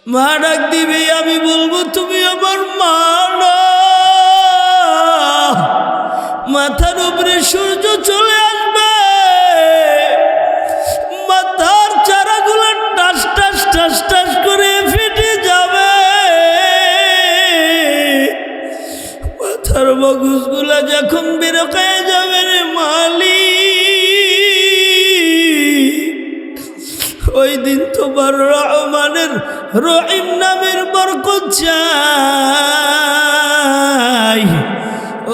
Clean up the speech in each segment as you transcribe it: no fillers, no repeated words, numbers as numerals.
মা ডাক দিবে, আমি বলবো তুমি আমার মা না। মাথার উপরে সূর্য চলে আসবে, মাথার চারাগুলো টাস টাস টাস টাস করে ফেটে যাবে, মাথার মগজগুলা যখন বেরোকায় যাবে রে মালিক, ওই দিন তোমার রহমানের রহিম নামের বরকত চাই।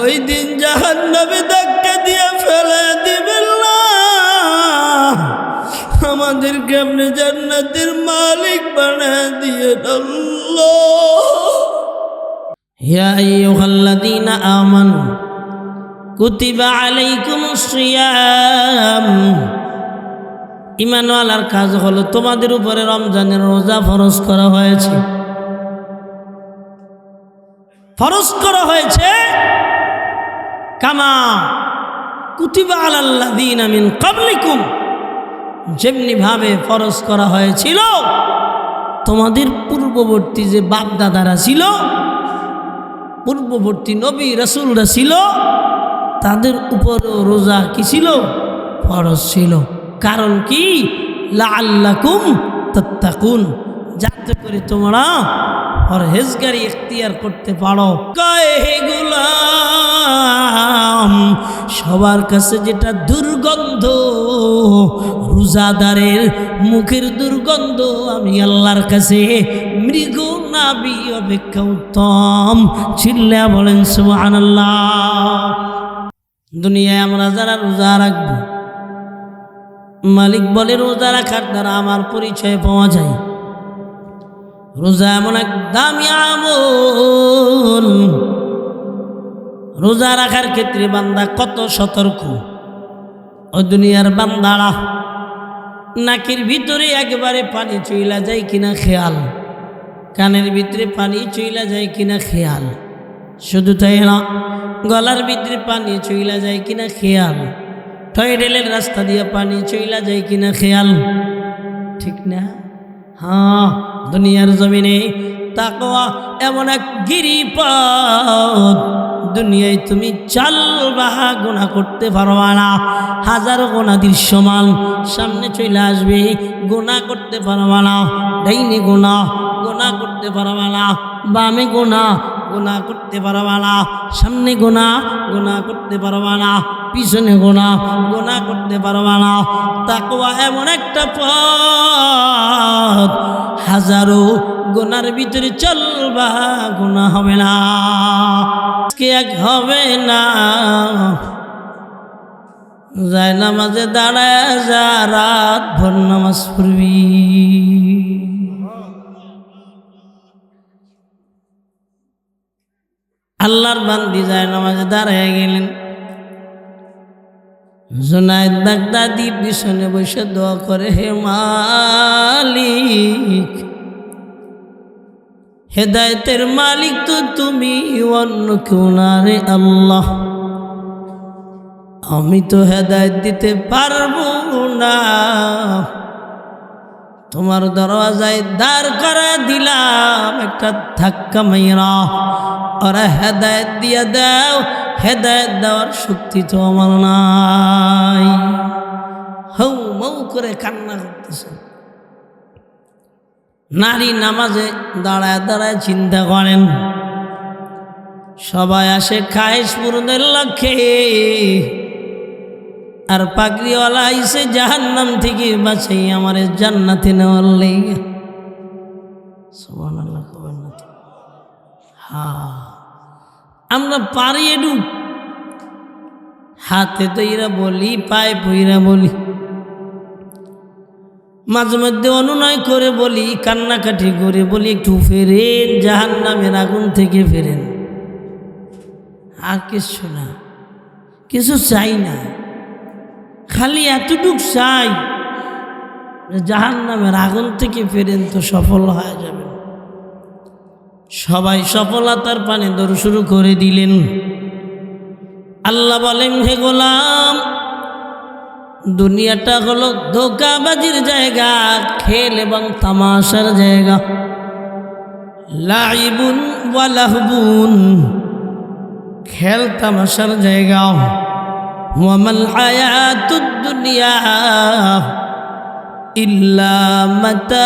ওই দিন জাহান্নামে ধাক্কা দিয়ে ফেলে দিবেন না, আমাদেরকে আপনি জান্নাতের মালিক বানিয়ে দিয়ে আল্লাহ। ইয়া আইয়ুহাল্লাযীনা আমানু কুতিবা আলাইকুমুস সিয়াম। ঈমানওয়ালার কাজ হলো তোমাদের উপরে রমজানের রোজা ফরজ করা হয়েছে। ফরজ করা হয়েছে কামা কুতিবা আলাল্লাযীনা মিন ক্বাবলিকুম, যেমনি ভাবে ফরজ করা হয়েছিল তোমাদের পূর্ববর্তী যে বাপ দাদারা ছিল, পূর্ববর্তী নবী রাসূলরা ছিল, তাদের উপরও রোজা কি ছিল? ফরজ ছিল। কারণ কি? লাআল্লাকুম তাত্তাকুন, যাতে করে তোমরা পরহেজগারি ইখতিয়ার করতে পারো। হে গোলাম, সবার কাছে যেটা দুর্গন্ধ, রোজাদারের মুখের দুর্গন্ধ, আমি আল্লাহর কাছে মৃগ নাবি অপেক্ষা উত্তম। চিল্লা বলেন সুবহানাল্লাহ। দুনিয়ায় আমরা যারা রোজা রাখবো, মালিক বলে রোজা রাখার দ্বারা আমার পরিচয় পাওয়া যায়। রোজা এমন এক দামি আমল, রোজা রাখার ক্ষেত্রে বান্দা কত সতর্ক। ও দুনিয়ার বান্দারা, নাকের ভিতরে একবারে পানি চইলা যায় কিনা খেয়াল, কানের ভিতরে পানি চইলা যায় কিনা খেয়াল, শুধু তাই না, গলার ভিতরে পানি চইলা যায় কিনা খেয়াল, টয়লেটের রাস্তা দিয়ে পানি চইলা যায় কিনা খেয়াল, ঠিক না? হ্যাঁ, দুনিয়ার জমিনে তাকওয়া এমন এক গিরিপথ, দুনিয়ায় তুমি চালবা গুনাহ করতে পারবা না, হাজারো গুনাহ দৃশ্যমান সামনে চলে আসবে, গুনাহ করতে পারবা না। ডাইনে গুনাহ, গুনাহ করতে পারবা না। বামে গুনাহ, গুনাহ করতে পারবা না। সামনে গুনাহ, গুনাহ করতে পারবা না। পিছনে গুনাহ, গুনাহ করতে পারবা না। তাকওয়া এমন একটা পথ, হাজারো গুনার ভিতরে চলবা, গুনাহ হবে না, এক হবে না। যায় নামাজে দাঁড়ায় যা, রাত ভর নামাজ পড়বি। আল্লাহর বান্দি যায় নামাজে দাঁড়ায় গেলেন, জুনায়েদ বাগদাদি পিছনে বসে দোয়া করে, হে মালিক, হেদায়েতের মালিক তো তুমি, অন্য কেউ না রে আল্লাহ। আমি তো হেদায়েত দিতে পারবো না, তোমার দরওয়াজায় দাঁড় করা দিলাম, একটা ধাক্কা মাইরা ওরা হেদায়েত দিয়ে দাও। হেদায়েত দেওয়ার শক্তি তো আমার নাই। হৌ মৌ করে কান্না করতেছে। নারী নামাজে দাঁড়ায় দাঁড়ায় চিন্তা করেন, সবাই আসে খায়েশ পূরণের লক্ষ্যে, আর পাগড়িওয়ালা আইসে জাহান্নাম থেকে বাঁচাই আমারে জান্নাতে নেওয়ার লেগে। সুবহানাল্লাহ, হ্যাঁ, আমরা পারি এডু, হাতে তৈরা বলি, পায়ে পইরা বলি, মাঝে মধ্যে অনুনয় করে বলি, কান্নাকাটি করে বলি, একটু ফেরেন, জাহান্নামের আগুন থেকে ফেরেন। আর কিছু না, কিছু চাই না, খালি এতটুক চাই, জাহান্নামের আগুন থেকে ফেরেন তো সফল হয়ে যাবেন। সবাই সফলতার পানে দৌড় শুরু করে দিলেন। আল্লাহ বলেন, হে গোলাম, দুনিয়াটা হলো ধোঁকাবাজির জায়গা, খেল এবং তামাশার জায়গা। লাইবুন ওয়া লাহবুন, খেল তামাশার জায়গা। ওয়া মাল হায়াতুদ দুনিয়া ইল্লা মাতাউল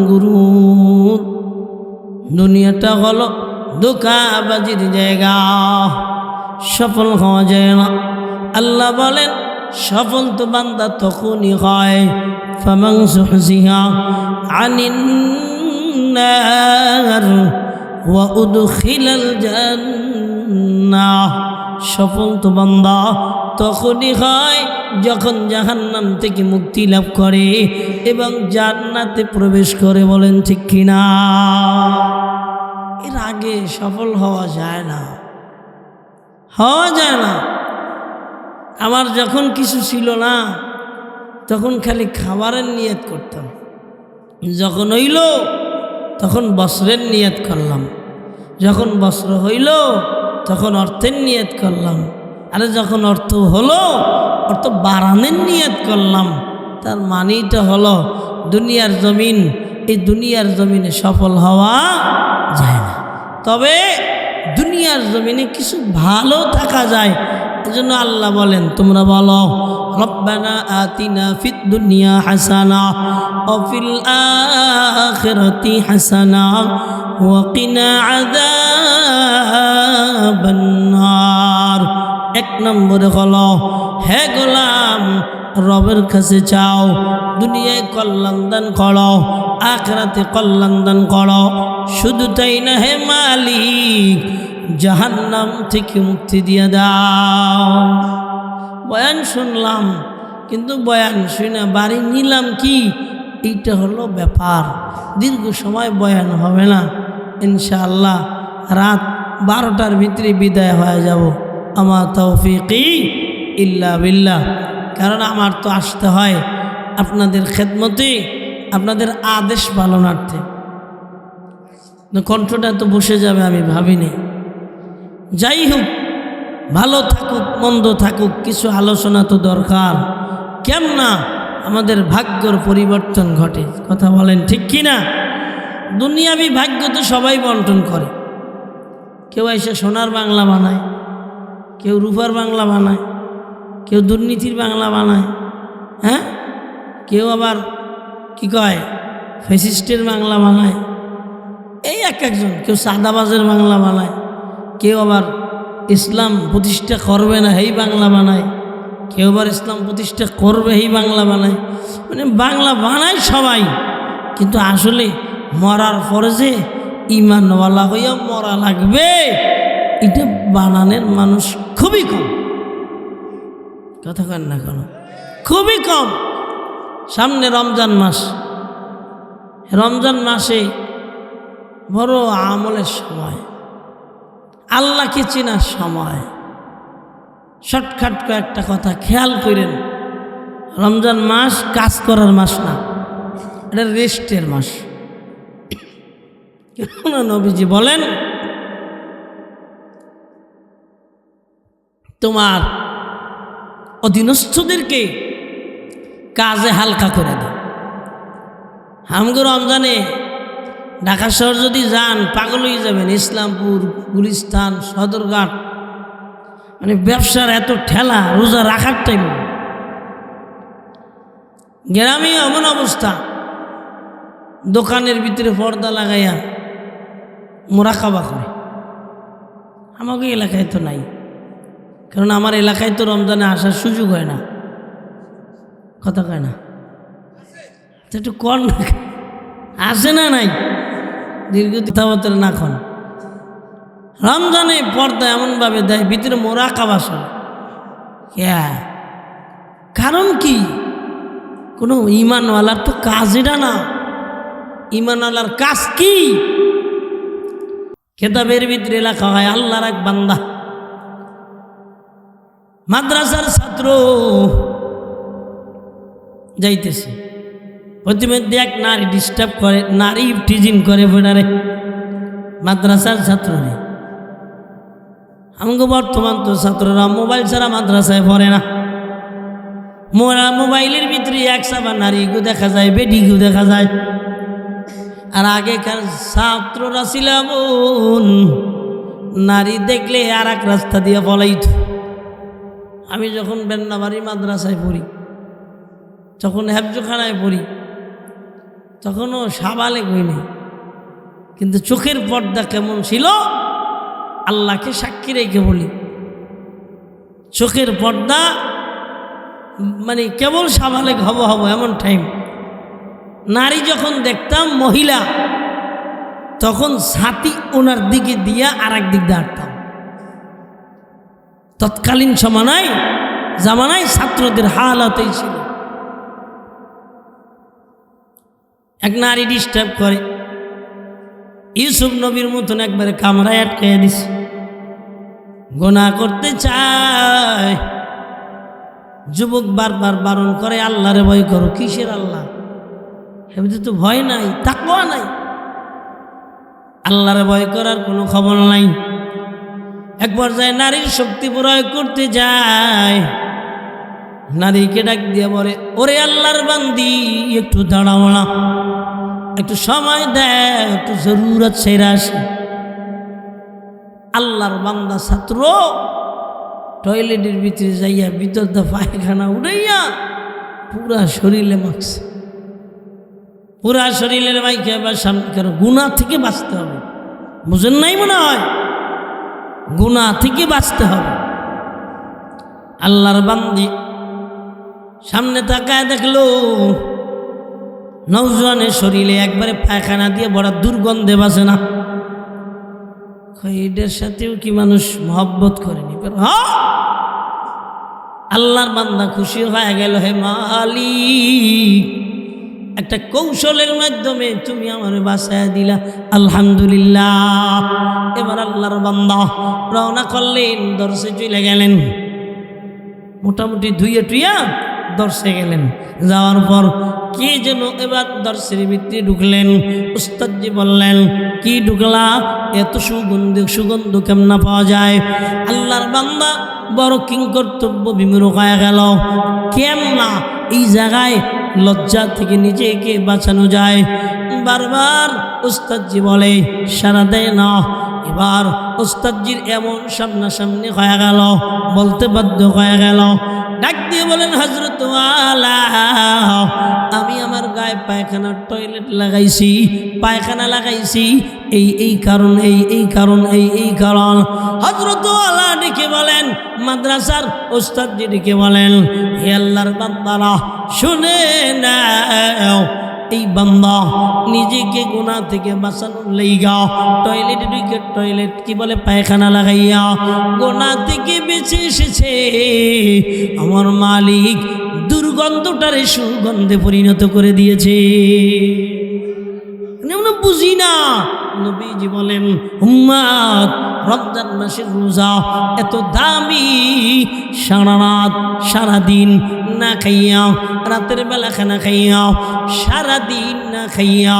গুরুর, দুনিয়াটা হলো ধোঁকাবাজির জায়গা, সফল হওয়া যায় না। আল্লাহ বলেন সফল তো বান্দা তখনই হয় ফামান যুহজিহা আনিন নার ওয়া উদখিলাল জান্নাহ, সফল তো বান্দা তখনই হয় যখন জাহান্নাম থেকে মুক্তি লাভ করে এবং জান্নাতে প্রবেশ করে। বলেন ঠিক কিনা? এর আগে সফল হওয়া যায় না, হওয়া যায় না। আমার যখন কিছু ছিল না তখন খালি খাবারের নিয়ত করতাম, যখন হইল তখন বস্ত্রের নিয়ত করলাম, যখন বস্ত্র হইল তখন অর্থের নিয়ত করলাম, আরে যখন অর্থ হলো অর্থ বাড়ানোর নিয়ত করলাম। তার মানেটা হলো দুনিয়ার জমিন, এই দুনিয়ার জমিনে সফল হওয়া যায় না, তবে দুনিয়ার জমিনে কিছু ভালো থাকা যায়। এজন্য আল্লাহ বলেন তোমরা বলো রব্বানা আতিনা ফিদ দুনিয়া হাসানা ওয়া ফিল আখিরাতি হাসানা ওয়া কিনা আযাবান নার। এক নম্বরে হলো হে গোলাম রবের কাছে চাও দুনিয়ায় কল্যাণ দান করো, আখিরাতে কল্যাণ দান করো। শুধু তাই না হে মালিক জাহান্নাম থেকে মুক্তি দিয়ে দাও। বয়ান শুনলাম কিন্তু বয়ান শুনে বাড়ি নিলাম কি, এইটা হলো ব্যাপার। দীর্ঘ সময় বয়ান হবে না, ইনশাআল্লাহ রাত 12টার ভিতরে বিদায় হয়ে যাব। আমার তৌফিকি ইল্লা বিল্লাহ। কারণ আমার তো আসতে হয় আপনাদের খেদমতে, আপনাদের আদেশ পালনার্থে। কণ্ঠটা তো বসে যাবে আমি ভাবিনি। যাই হোক, ভালো থাকুক মন্দ থাকুক, কিছু আলোচনা তো দরকার। কেমনা আমাদের ভাগ্যর পরিবর্তন ঘটে, কথা বলেন ঠিক কি না? দুনিয়াবি ভাগ্য তো সবাই বন্টন করে। কেউ এসে সোনার বাংলা বানায়, কেউ রূপার বাংলা বানায়, কেউ দুর্নীতির বাংলা বানায়, হ্যাঁ, কেউ আবার কি কয় ফ্যাসিস্টের বাংলা বানায়। এই এক একজন, কেউ সাদাবাজের বাংলা বানায়, কেউ আবার ইসলাম প্রতিষ্ঠা করবে না এই বাংলা বানায়, কেউ আবার ইসলাম প্রতিষ্ঠা করবে এই বাংলা বানায়। মানে বাংলা বানায় সবাই, কিন্তু আসলে মরার পরে যে ইমানওয়ালা হইয়া মরা লাগবে এটা বানানোর মানুষ খুবই কম। কথা কেন না কেন, খুবই কম। সামনে রমজান মাস, রমজান মাসে বড় আমলের সময়, আল্লাহকে চেনার সময়। শর্টকাট কয়েকটা কথা খেয়াল করেন। রমজান মাস কাজ করার মাস না, এটা রেস্টের মাস। কেন নবীজি বলেন তোমার অধীনস্থদেরকে কাজে হালকা করে দাও। আমগো রমজানে ঢাকা শহর যদি যান পাগল হয়ে যাবেন। ইসলামপুর, গুলিস্তান, সদরঘাট, মানে ব্যবসার এত ঠেলা, রোজা রাখার টাইম। গ্রামে এমন অবস্থা, দোকানের ভিতরে পর্দা লাগাইয়া মোরাকাবা করে। আমাকে এলাকায় তো নাই, কারণ আমার এলাকায় তো রমজানে আসার সুযোগ হয় না। কথা কয় না, একটু কর না, আসে না নাই দীর্ঘ কথাবার্তা না খন। রমজানে পর্দা এমনভাবে দেয় ভিতরে মোরাকাবা চলে। কারণ কি? কোনো ইমানওয়ালার তো কাজ এটা না। ইমানওয়ালার কাজ কি? খেতাবের ভিতরে লেখা হয় আল্লাহর এক বান্দা মাদ্রাসার ছাত্র যাইতেছে, প্রতিমধ্যে এক নারী ডিস্টার্ব করে, নারী টিজিং করে বেড়ারে মাদ্রাসার ছাত্ররে। আমাকে বর্তমান তো ছাত্ররা মোবাইল ছাড়া মাদ্রাসায় পড়ে না। মোবাইলের ভিতরে এক সাবা নারীকেও দেখা যায়, বেডিকেও দেখা যায়। আর আগেকার ছাত্ররা ছিল এমন, নারী দেখলে আর এক রাস্তা দিয়ে পলাইত। আমি যখন বেন্নাবাড়ি মাদ্রাসায় পড়ি, যখন হেফজখানায় পড়ি, তখনও সাবালে হইনি, কিন্তু চোখের পর্দা কেমন ছিল আল্লাহকে সাক্ষী রেখে বলি, চোখের পর্দা মানে কেবল সাবালে হব এমন টাইম। নারী যখন দেখতাম মহিলা, তখন ছাতি ওনার দিকে দিয়া আর এক দিক দিয়ে হাঁটতাম। তৎকালীন জামানায় ছাত্রদের হালাতেই ছিল। এক নারী ডিস্টার্ব করে, ইউসুফ নবীর মতন একবারে কামরায় আটকাইয়া দিছে। গুনাহ করতে চায়, যুবক বারবার বারণ করে আল্লাহরে ভয় করো। কিসের আল্লাহ? এমনি তো ভয় নাই, তাকওয়া নাই, আল্লাহরে ভয় করার কোনো খবর নাই। এক পর্যায়ে নারীর শক্তি প্রয়োগ করতে যায়, নারীকে ডাক দিয়ে বলে, ওরে আল্লাহর বান্দি একটু দাঁড়াও না, একটু সময় দেয়, একটু জরুরত সেরে আসি। আল্লাহর বান্দা ছাত্র টয়লেটের ভিতরে যাইয়া ভিতর দা পায়খানা উড়াইয়া পুরা শরীরে মাখছে। পুরা শরীরের মাইকে এবার সামনে, কেন গুনাহ থেকে বাঁচতে হবে, বুঝেন নাই মনে হয়? গুনাহ থেকে বাঁচতে হবে। আল্লাহর বান্দি সামনে তাকায় দেখলো নওজোয়ানের শরীরে একবারে পায়খানা দিয়ে বড় দুর্গন্ধে বাঁচে না। এটার সাথেও কি মানুষ মহব্বত করেনি? আল্লাহর বান্দা খুশি হয়ে গেল, হে মালিক, একটা কৌশলের মাধ্যমে তুমি আমার বাঁচায় দিলা, আলহামদুলিল্লাহ। এবার আল্লাহর বান্দা রওনা করলেন, দর্শে চলে গেলেন। মোটামুটি ধুইয়া টুইয়া দর্শে গেলেন। যাওয়ার পর কে যেন এবার দর্শের ভিতরে ঢুকলেন। উস্তাদজি বললেন, কি ঢুকলা? এত সুগন্ধ কেমনা পাওয়া যায়? আল্লাহর বান্দা বড় কিংকর্তব্য বিমূঢ় হয়ে গেল। কেমনা এই জায়গায় লজ্জা থেকে নিজেকে বাঁচানো যায়? বারবার উস্তাদজি বলে, সারা দেয় না। এবার উস্তাদজির এমন সামনাসামনি হয়ে গেল, বলতে বাধ্য হয়ে গেল। ডাক দিয়ে বলেন, হযরত ওয়ালা, আমি আমার গায়ে পায়খানা টয়লেট লাগাইছি, পায়খানা লাগাইছি এই কারণ এই কারণ। হযরত ওয়ালা ডেকে বলেন, মাদ্রাসার উস্তাদজি ডেকে বলেন, হে আল্লাহর বান্দারা শুনে নাও, এই বান্দা নিজেকে গুনাহ থেকে বাঁচানোর লাইগা টয়লেটে ঢুকে টয়লেট কি বলে পায়খানা লাগাইয়া গুনাহ থেকে বেঁচে এসেছে। আমার মালিক দুর্গন্ধটারে সুগন্ধে পরিণত করে দিয়েছে। আমরা বুঝি না। নবীজি বলেন, উম্মত, রমজান মাসের রোজা এত দামি, সারা রাত সারাদিন না খাইয়া, রাতের বেলা খানা খাইয়া, সারাদিন না খাইয়া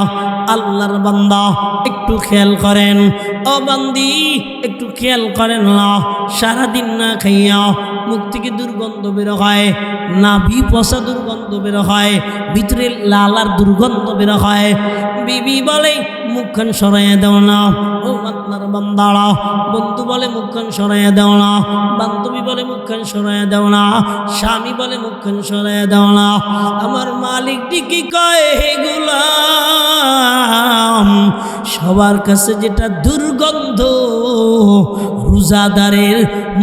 আল্লাহর বান্দা একটু খেয়াল করেন, ও বান্দি একটু খেয়াল করেন না, সারাদিন না খাইয়া মুখ থেকে দুর্গন্ধ বের হয়, নাভি পচা দুর্গন্ধ বের হয়, ভিতরে লালার দুর্গন্ধ বের হয়। বিবি বলে মুখখান সরাইয়া দেও না, ও আপনার বান্দারা। বন্ধু বলে মুখখান সরাইয়া দেও না, বান্ধবী বলে মুখখান সরাইয়া দেও না, স্বামী বলে মুখখান সরাইয়া দেও না। আমার মালিক কি কয়, হে গোলাম, সবার কাছে যেটা দুর্গন্ধ, রোজাদারের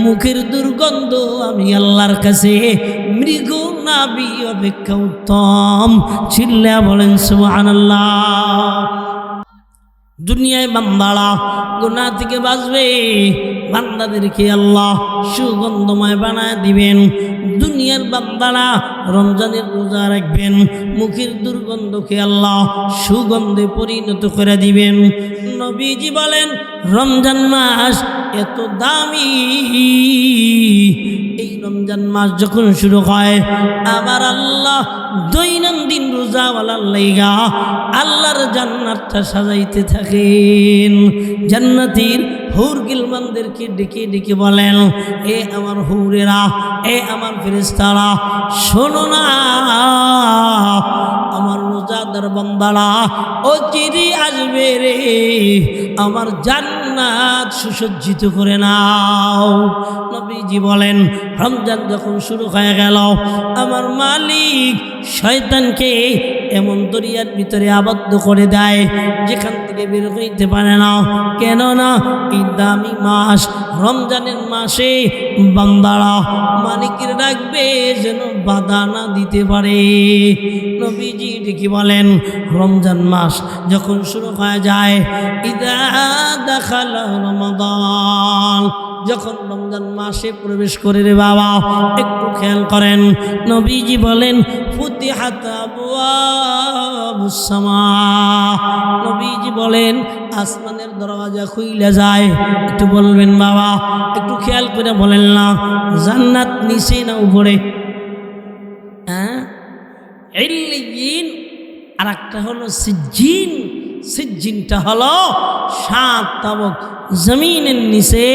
মুখের দুর্গন্ধ আমি আল্লাহর কাছে মৃগ নাভি অপেক্ষা উত্তম। চিল্লা বলেন সুবহানাল্লাহ। দুনিয়ায় বান্দারা গুনাহ থেকে বাঁচবে, বান্দাদেরকে আল্লাহ সুগন্ধময় বানায় দিবেন। দুনিয়ার বান্দারা রমজানের রোজা রাখবেন, মুখের দুর্গন্ধকে আল্লাহ সুগন্ধে পরিণত করে দিবেন। নবীজি বলেন, রমজান মাস এত দামি, এই রমজান মাস যখন শুরু হয় আমার আল্লাহ দৈনন্দিন রোজাওয়ালার লাইগা আল্লাহর জান্নাতটা সাজাইতে থাকেন। জান্নাতীর হুর গিলমানদেরকে ডেকে ডেকে বলেন, এ আমার হুরেরা, এ আমার ফেরেশতারা, শোনো না, আমার রোজাদার বান্দার বান্দারা ও চিরি আসবে রে, আমার জান্নাত সুসজ্জিত করে নাও। নবীজি বলেন রমজান যখন শুরু হয়ে গেল, আমার মালিক শয়তানকে এমন দরিয়ার ভিতরে আবদ্ধ করে দেয় যেখান থেকে বের হইতে পারে না। কেননা এই দামি মাস রমজানের মাসে বান্দারা মালিকের রাখবে যেন বাধা না দিতে পারে। নবীজি ঠিকই বলেন রমজান মাস যখন শুরু হয়ে যায়, ইদা দাখালা রমাদান, যখন রমজান মাসে প্রবেশ করে রে বাবা, একটু খেয়াল করেন, নবীজি বলেন ফুতিহাত আবওয়াবুস সামা, নবীজি বলেন আসমানের দরওয়াজা খুইলা যায়। একটু বলবেন বাবা, একটু খেয়াল করে বলেন না, জান্নাত নিচে না উপরে? হ্যাঁ, ইল্লিয়িন আর একটা হলো সিজ্জিন। সিজ্জিনটা হলো 7 তাবক জমিনের নিচে,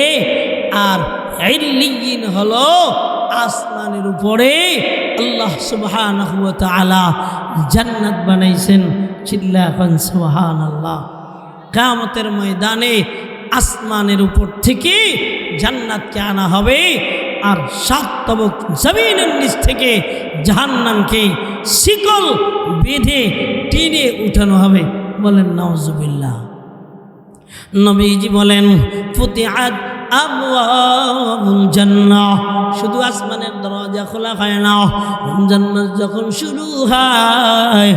আর ইল্লিয়িন হলো আসমানের উপরে। আল্লাহ সুবহানাহু ওয়া তাআলা জান্নাত বানাইছেন। চিল্লা এখন সুবহানাল্লাহ। কিয়ামতের ময়দানে আসমানের উপর থেকে জান্নাতকে আনা হবে, আর 7 তবক জমিনের নিচ থেকে জাহান্নামকে শিকল বেঁধে টেনে উঠানো হবে। বলেন নাউজুবিল্লাহ। নবীজি বলেন ফুতিহাত আবওয়াবুল জান্নাহ, শুধু আসমানের দরজা খোলা হয় না, রমজান মাস যখন শুরু হয়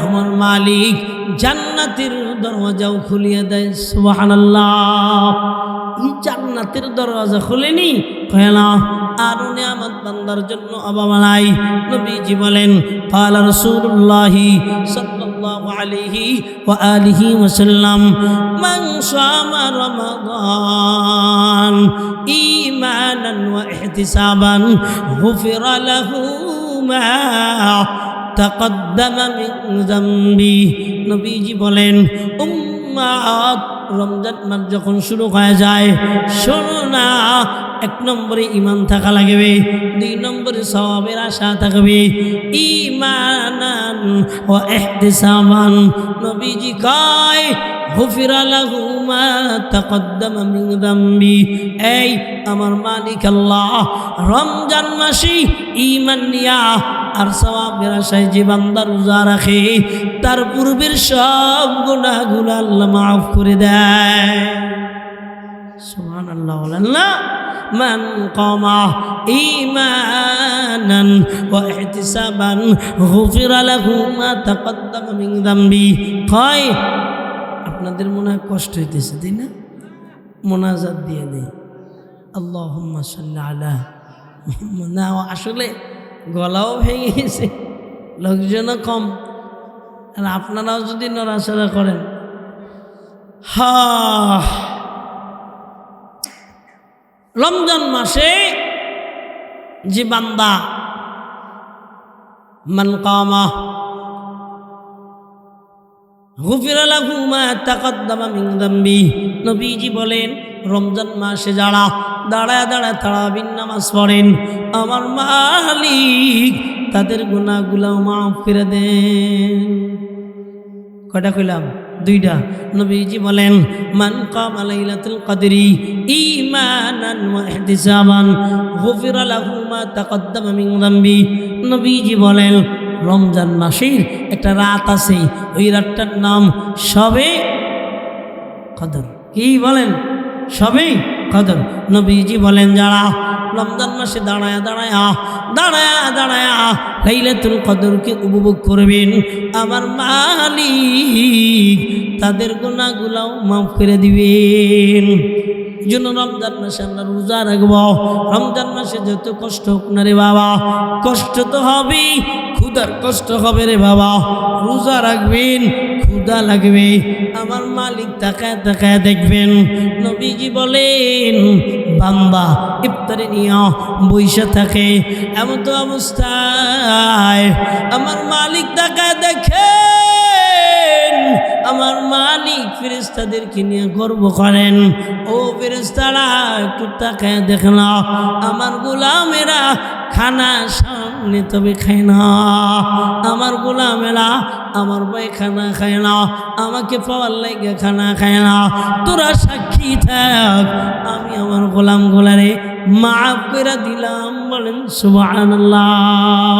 আমার মালিক জান্নাতের দরওয়াজাও খুলিয়ে দেয়। সুবহানাল্লাহ। এই জান্নাতের দরওয়াজা খুলেনি কয় না, আরো নিয়ামত বান্দার জন্য অভাব নাই। নবীজি বলেন ক্বালা রাসূলুল্লাহি সাল্লাল্লাহু আলাইহি ওয়া আলিহি ওয়াসাল্লাম, মান শামা রমাদান ঈমানান ওয়া ইহতিসাবান গুফিরা লাহু মা তাকদ্দামা মিন যামবি। নবীজি বলেন উম্মাত, রমজান মাস যখন শুরু হয়ে যায়, শোনো না, 1 নম্বরে ঈমান থাকা লাগবে, 2 নম্বরে সওয়াবের আশা থাকবে, ঈমানান ওয়া ইহতিসাবান। নবীজি কয় গুফিরা লাহু মা তাকদ্দামা মিন যামবি। এই আমার মালিক আল্লাহ রমজান মাসে ঈমান নিয়া আর সওয়াবের আশায় যে বান্দা রোজা রাখে তার পূর্বের সব গুনাহগুলো আল্লাহ মাফ করে দেয়। সুবহানাল্লাহ। আল্লাহ মান কামা ঈমানান ওয়া ইহতিসাবান গুফিরা লাহু মা তাকদ্দামা মিন যামবি। কয় আপনাদের মনে হয় কষ্ট হইতেছে, তাই না? মোনাজাত দিয়ে নেই আল্লাহুম্মা সাল্লি আলা মুহাম্মাদ। না, আসলে গলাও ভেঙে গেছে, লোকজনও কম, আর আপনারাও যদি নড়াচড়া করেন। রমজান মাসে যে বান্দা মান কামা গুফিরা লাহু মা তাকদ্দামা মিন যামবি। নবীজি বলেন রমজান মাসে যারা দাঁড়ায় দাঁড়ায় তারাবির নামাজ পড়েন, আমার মালিক তাদের গুনাহগুলো মাফ করে দেন। কয়টা কইলাম? 2টা। নবীজি বলেন মান কামা লাইলাতুল কদরি ঈমানান ওয়া ইহতিসাবান গুফিরা লাহু মা তাকদ্দামা মিন যামবি। নবীজি বলেন রমজান মাসের একটা রাত আছে, ওই রাতটার নাম শবে কদর। কি বলেন? শবে কদর। নবীজি বলেন যারা রমজান মাসে দাঁড়ায়া দাঁড়ায়া দাঁড়ায়া দাঁড়ায়া লাইলাতুল কদরকে উপভোগ করবেন, আমার মালিক তাদের গুনাহগুলো মাফ করে দিবেন। জন্য রমজান মাসে আমরা রোজা রাখবো। রমজান মাসে যত কষ্ট হোক না রে বাবা, কষ্ট তো হবেই, ক্ষুধার কষ্ট হবে রে বাবা। রোজা রাখবেন, ক্ষুধা লাগবে, আমার মালিক তাকায় তাকায় দেখবেন। নবীজি বলেন বান্দা ইফতারি নিয়ে বইসা থাকে, এমন তো অবস্থায় আমার মালিক তাকায় দেখেন, আমার মালিক ফেরেশতাদেরকে নিয়ে গর্ব করেন, ও ফেরেশতারা একটু তাকায় দেখেন আমার গোলামেরা খানা সামনে তবে খায় না, আমার গোলামেরা আমার ভাই খানা খায় না, আমাকে পাওয়ার লাগে খানা খায় না, তোরা সাক্ষী থাক, আমি আমার গোলাম গোলারে মাফ করে দিলাম। বলেন সুবহানাল্লাহ।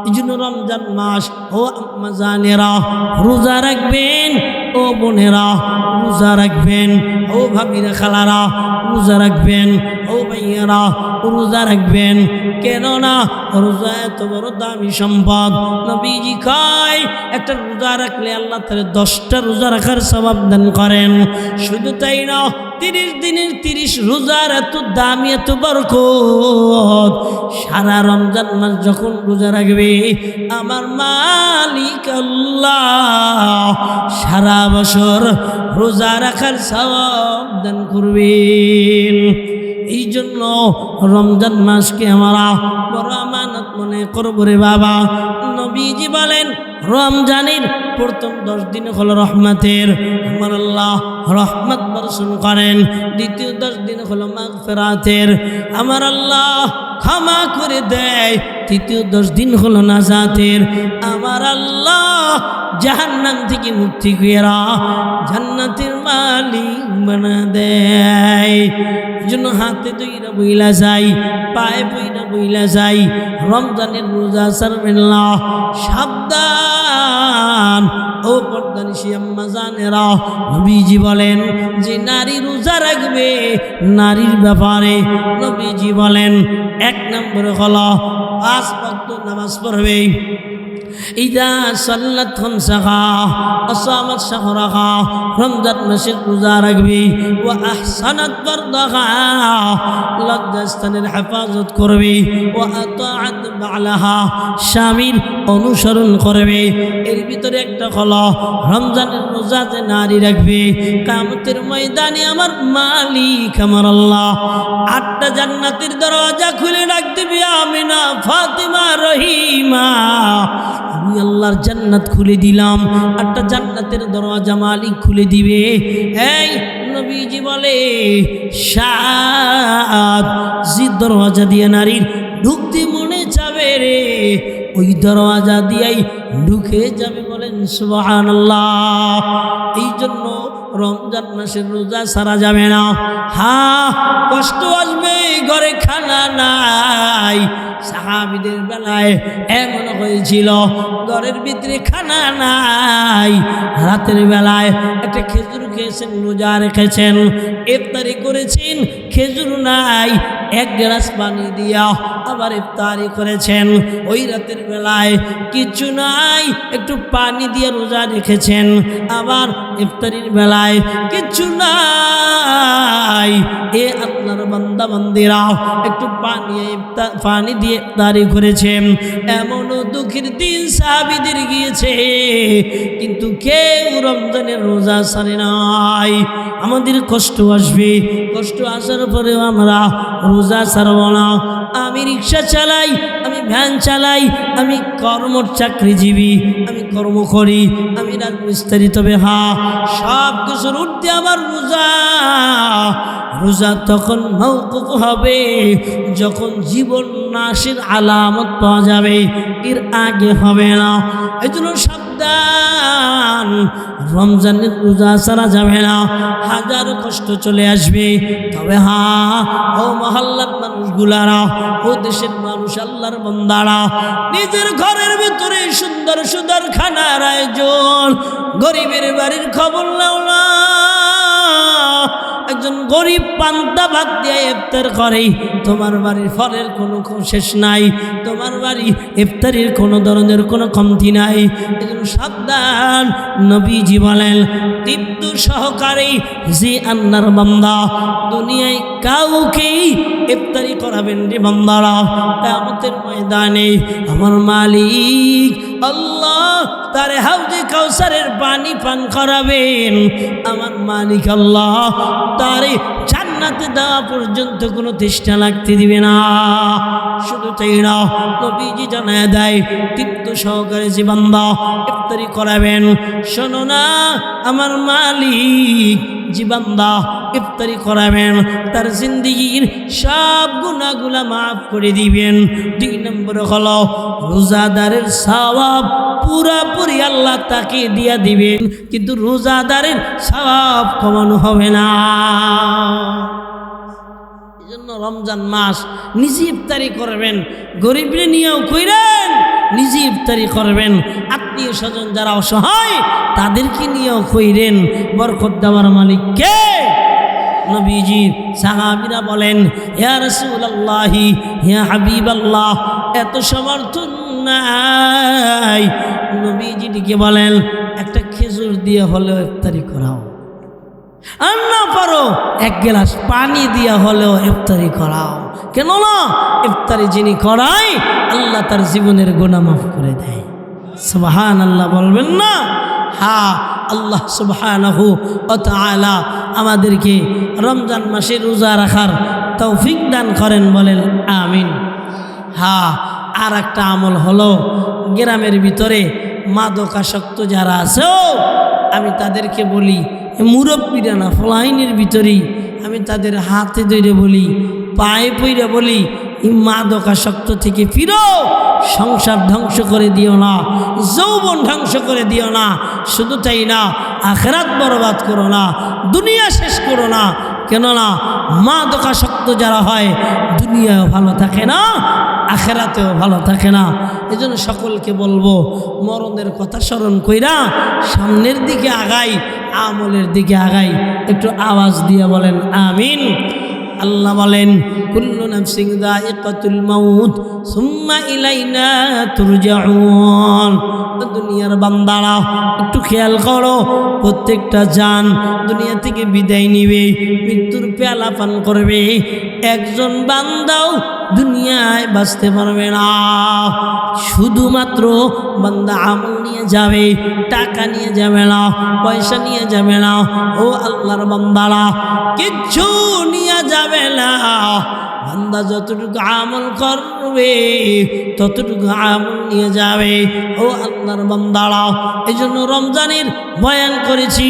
এই জন্য রমজান মাস ও আম্মা জানেরা রোজা রাখবেন, ও বোনেরা রোজা রাখবেন, ও ভাবিরা খালারা রোজা রাখবেন, ও ভাইয়েরা রোজা রাখবেন। কেননা রোজা এত বড় দামি সম্পদ। নবীজি কয় একটা রোজা রাখলে আল্লাহ তাআলা 10টা রোজা রাখার সওয়াব দান করেন। শুধু তাই না, 30 দিনের 30 রোজার এত দামি, এত বরকত। সারা রমজান মাস যখন রোজা রাখবে আমার মালিক আল্লাহ সারা বছর রোজা রাখার সওয়াব দান করবেন। এই জন্য রমজান মাসকে আমরা বড় আমানত মনে করব রে বাবা। নবীজি বলেন রমজানের প্রথম 10 দিন হলো রহমতের, আমার আল্লাহ রহমত বর্ষণ করেন। দ্বিতীয় 10 দিন হলো মাগফিরাতের, আমার আল্লাহ ক্ষমা করে দেয়। তৃতীয় 10 দিন হলো নাজাতের, আমার আল্লাহ জাহান্নাম থেকে মুক্তি কইরা জান্নাতের মালিক বানা দেয়। জন্য হাতে দইরা বইলা যাই, পায়ে বইরা বইলা যাই, রমজানের রোজা ছাড়বেন না, সাবধান। ও পর্দানিশী আম্মা জানেরা, নবীজি বলেন যে নারী রোজা রাখবে, নারীর ব্যাপারে নবীজি বলেন 1 নম্বরে হলো 5 ওয়াক্ত নামাজ পড়বে। ইদা সাল্লাত খামসাহা আসামাত শাহরাহা, রমজান মাসের রোজা রাখবে। ওয়া আহসানাত ফারদাহা, লজ্জাস্থানের হেফাজত করবে। ওয়া আতাআত বালাহা, স্বামীর অনুসরণ করবে। এর ভিতরে একটা হলো রমজানের রোজা যে নারী রাখবে, কিয়ামতের ময়দানে আমার মালিক আমার আল্লাহ 8টা জান্নাতের দরজা খুলে রাখ দিবে। আমিনা, ফাতিমা, রহিমা, আমি আল্লাহর জান্নাত খুলে দিলাম। 8টা জান্নাতের দরজা মালিক খুলে দিবে। এই নবীজি বলে 7 যে দরজা দিয়ে নারীর ঢুকতে মনে যাবে রে, ওই দরজা দিয়েই ঢুকে যাবে। বলেন সুবহানাল্লাহ। এই জন্য রমজান মাসের রোজা সারা যাবে না। হ্যাঁ, কষ্ট আসবে, ঘরে খানা নাই। সাহাবীদের বেলায় এমন হয়েছিল, ঘরের ভিতরে খানা নাই, রাতের বেলায় একটা খেজুর খেয়েছেন, রোজা রেখেছেন, ইফতারি করেছেন, খেজুর নাই, 1 গ্লাস পানি দিয়া আবার ইফতারি করেছেন। ওই রাতের বেলায় কিছু নাই, একটু পানি দিয়ে রোজা রেখেছেন, আবার ইফতারির বেলায় কিছু নাই। এ আপনার বান্দা বান্দিরা একটু পানি দিয়ে ইফতারি করেছেন। এমনও দুঃখের দিন সাহাবীদের গিয়েছে, কিন্তু কেউ রমজানের রোজা ছাড়ে নাই। আমাদের কষ্ট আসবে, কষ্ট আসার পরেও আমরা রোজা ছাড়ব না। আমি রিক্সা চালাই, আমি ভ্যান চালাই, আমি চাকরিজীবী, আমি কর্ম করি, আমি রাজমিস্ত্রি, তবে হ্যাঁ, সব কিছুর ঊর্ধ্বে আমার রোজা। রোজা তখন মওকুফ হবে যখন জীবন নাশের আলামত পাওয়া যাবে, এর আগে হবে না। এই জন্য সাবধান, রমজানের রোজা ছাড়া যাবে না। হাজারো কষ্ট চলে আসবে, তবে হ্যাঁ, ও মহল্লার মানুষগুলারা, ও দেশের মানুষ, আল্লাহর বান্দারা, নিজের ঘরের ভিতরে সুন্দর সুন্দর খানার আয়োজন। গরিবের বাড়ির খবর নাও না, একজন গরিব পান্তা ভাত দিয়ে ইফতার করে, তোমার বাড়ির ফলের কোনো শেষ নাই, তোমার বাড়ি ইফতারির কোনো ধরনের কোনো কমতি নাই। এজন্য সাবধান। নবীজি বলেন তৃপ্ত সহকারে যে আল্লাহর বান্দা দুনিয়ায় কাউকে ইফতারি করাবেন রে বান্দারা, কিয়ামতের ময়দানে আমার মালিক আল্লাহ তার হাউজে কাউসারের পানি পান করাবেন। আমার মালিক আল্লাহ তারে জান্নাতে দেওয়া পর্যন্ত কোনো তেষ্টা লাগতে দিবে না। শুধু তাই না, নবীজি জানায় দেয় তৃপ্ত সহকারে যে বান্দা ইফতারি করাবেন, শোনো না, আমার মালিক যে বান্দা ইফতারি করাবেন, তার জিন্দেগির সব গুনাহগুলো মাফ করে দিবেন। 2 নম্বর হলো রোজাদারের সওয়াব পুরাপুরি আল্লাহ তাকে দিয়া দিবেন, কিন্তু রোজাদারের সওয়াব কমানো হবে না। এজন্য রমজান মাস নিজে ইফতারি করবেন, গরিবরে নিয়েও কইরেন, নিজে ইফতারি করবেন, আত্মীয় স্বজন যারা অসহায় তাদেরকে নিয়েও কইরেন। বরকত দেওয়ার মালিক কে? নবীজি। সাহাবীরা বলেন, ইয়া রাসূলুল্লাহ, ইয়া হাবিবাল্লাহ, এত সমর্থন নাই। নবীজি ডেকে বলেন, একটা খেজুর দিয়ে হলেও ইফতারি করাও, আর না পারো 1 গ্লাস পানি দিয়া হলেও ইফতারি করাও। কেন না? ইফতারি যিনি করায় আল্লাহ তার জীবনের গুনাহ মাফ করে দেয়। সুবহানাল্লাহ বলবেন না? হ্যাঁ, আল্লাহ সুবহানাহু ওয়া তাআলা আমাদেরকে রমজান মাসে রোজা রাখার তৌফিক দান করেন, বলেন আমিন। হ্যাঁ, আর একটা আমল হলো, গ্রামের ভিতরে মাদকাসক্ত যারা আছে, আমি তাদেরকে বলি, মুরব্বীরা না, ফলাইনের ভিতরেই আমি তাদের হাতে ধরে বলি, পায়ে পইরে বলি, এই মাদকাসক্ত থেকে ফিরো। সংসার ধ্বংস করে দিও না, যৌবন ধ্বংস করে দিও না, শুধু তাই না, আখিরাত বরবাদ করো না, দুনিয়া শেষ করো না। কেননা মাদকাসক্ত যারা হয় দুনিয়াও ভালো থাকে না, আখিরাতেও ভালো থাকে না। এজন্য সকলকে বলবো, মরণের কথা স্মরণ কইরা সামনের দিকে আগাই, আমলের দিকে আগাই। একটু আওয়াজ দিয়ে বলেন আমিন। আল্লাহ বলেন, কুল্লু নাফসিন যায়িকাতুল মাউত সুম্মা ইলাইনা তুরজাউন। দুনিয়ার বান্দারা একটু খেয়াল করো, প্রত্যেকটা জান দুনিয়া থেকে বিদায় নিবে, মৃত্যুর পেয়ালা পান করবে। একজন বান্দাও দুনিয়ায় বাঁচতে পারবে না। শুধুমাত্র বান্দা আমল নিয়ে যাবে, টাকা নিয়ে যাবে না, পয়সা নিয়ে যাবে না। ও আল্লাহর বান্দারা, কিচ্ছু নিয়ে যাবে না। বান্দা যতটুকু আমল করবে ততটুকু আমল নিয়ে যাবে। ও আল্লাহর বান্দারা, এই জন্য রমজানের বয়ান করেছি,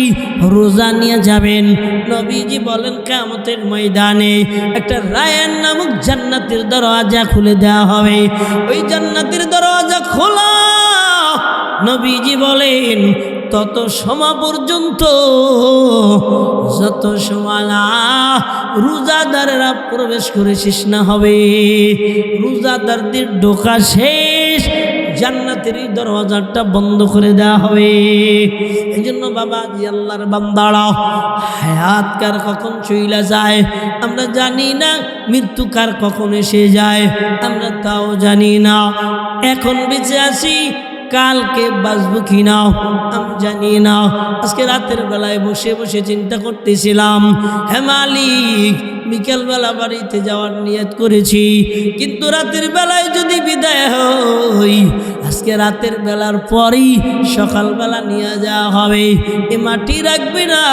রোজা নিয়ে যাবেন। নবীজি বলেন, কিয়ামতের ময়দানে একটা রায়ান নামক জান্নাতের দরজা খুলে দেওয়া হবে। ওই জান্নাতের দরজা খোলা, নবীজি বলেন, তত সময় পর্যন্ত যত সময় না রোজাদারেরা প্রবেশ করে শেষ না হবে। রোজাদারদের ঢোকা শেষ, জান্নাতের দরজাটা বন্ধ করে দেওয়া হবে। এই জন্য বাবাজি, আল্লাহর বান্দারা, হায়াত কার কখন চইলা যায় আমরা জানি না, মৃত্যু কার কখন এসে যায় আমরা তাও জানি না। এখন বেঁচে আছি, কালকে বাঁচবো কি না আমি জানি না। আজকে রাতের বেলায় বসে বসে চিন্তা করতেছিলাম, হে মালিক, বিকেলবেলা বাড়িতে যাওয়ার নিয়ত করেছি, কিন্তু রাতের বেলায় যদি বিদায় হই, আজকে রাতের বেলার পরই সকালবেলা নিয়ে যাওয়া হবে। এ মাটি রাখবে না,